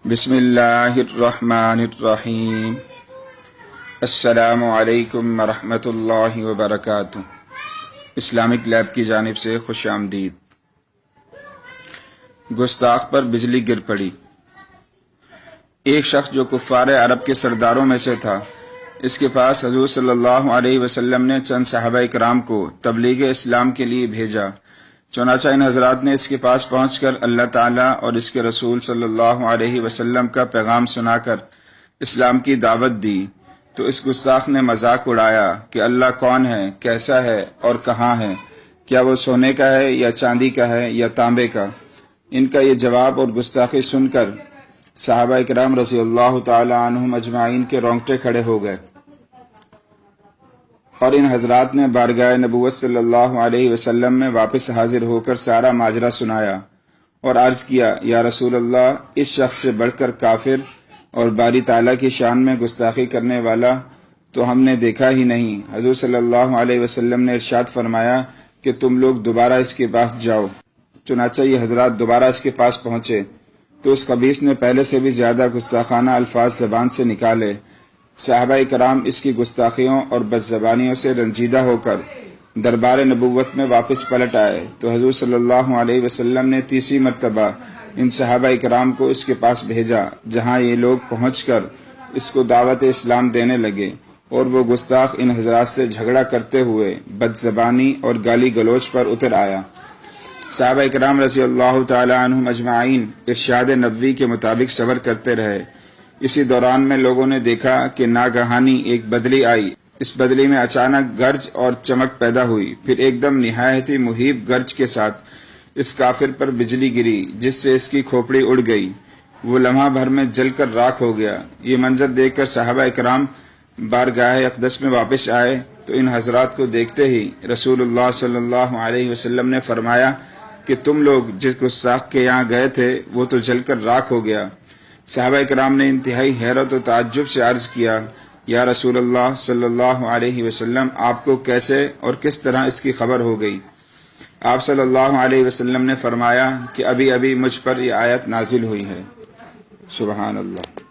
بسم اللہ الرحمن الرحیم۔ السلام علیکم ورحمۃ اللہ وبرکاتہ۔ اسلامک لیب کی جانب سے خوش آمدید۔ گستاخ پر بجلی گر پڑی۔ ایک شخص جو کفار عرب کے سرداروں میں سے تھا، اس کے پاس حضور صلی اللہ علیہ وسلم نے چند صحابہ کرام کو تبلیغ اسلام کے لیے بھیجا۔ چنانچہ ان حضرات نے اس کے پاس پہنچ کر اللہ تعالیٰ اور اس کے رسول صلی اللہ علیہ وسلم کا پیغام سنا کر اسلام کی دعوت دی، تو اس گستاخ نے مذاق اڑایا کہ اللہ کون ہے، کیسا ہے اور کہاں ہے، کیا وہ سونے کا ہے یا چاندی کا ہے یا تانبے کا۔ ان کا یہ جواب اور گستاخی سن کر صحابہ کرام رضی اللہ تعالی عنہم اجمعین کے رونگٹے کھڑے ہو گئے، اور ان حضرات نے بارگاہ نبوت صلی اللہ علیہ وسلم میں واپس حاضر ہو کر سارا ماجرا سنایا اور عرض کیا، یا رسول اللہ، اس شخص سے بڑھ کر کافر اور باری تعالیٰ کی شان میں گستاخی کرنے والا تو ہم نے دیکھا ہی نہیں۔ حضور صلی اللہ علیہ وسلم نے ارشاد فرمایا کہ تم لوگ دوبارہ اس کے پاس جاؤ۔ چنانچہ یہ حضرات دوبارہ اس کے پاس پہنچے تو اس خبیث نے پہلے سے بھی زیادہ گستاخانہ الفاظ زبان سے نکالے۔ صحابہ کرام اس کی گستاخیوں اور بدزبانیوں سے رنجیدہ ہو کر دربار نبوت میں واپس پلٹ آئے، تو حضور صلی اللہ علیہ وسلم نے تیسری مرتبہ ان صحابہ کرام کو اس کے پاس بھیجا، جہاں یہ لوگ پہنچ کر اس کو دعوت اسلام دینے لگے، اور وہ گستاخ ان حضرات سے جھگڑا کرتے ہوئے بدزبانی اور گالی گلوچ پر اتر آیا۔ صحابہ کرام رضی اللہ تعالی عنہم اجمعین ارشاد نبوی کے مطابق صبر کرتے رہے۔ اسی دوران میں لوگوں نے دیکھا کہ ناگہانی ایک بدلی آئی۔ اس بدلی میں اچانک گرج اور چمک پیدا ہوئی، پھر ایک دم نہایت ہی مہیب گرج کے ساتھ اس کافر پر بجلی گری، جس سے اس کی کھوپڑی اڑ گئی۔ وہ لمحہ بھر میں جل کر راکھ ہو گیا۔ یہ منظر دیکھ کر صحابہ کرام بارگاہ اقدس میں واپس آئے تو ان حضرات کو دیکھتے ہی رسول اللہ صلی اللہ علیہ وسلم نے فرمایا کہ تم لوگ جس گستاخ کے یہاں گئے تھے وہ تو جل کر راکھ ہو گیا۔ صحابہ کرام نے انتہائی حیرت و تعجب سے عرض کیا، یا رسول اللہ صلی اللہ علیہ وسلم، آپ کو کیسے اور کس طرح اس کی خبر ہو گئی؟ آپ صلی اللہ علیہ وسلم نے فرمایا کہ ابھی ابھی مجھ پر یہ آیت نازل ہوئی ہے۔ سبحان اللہ۔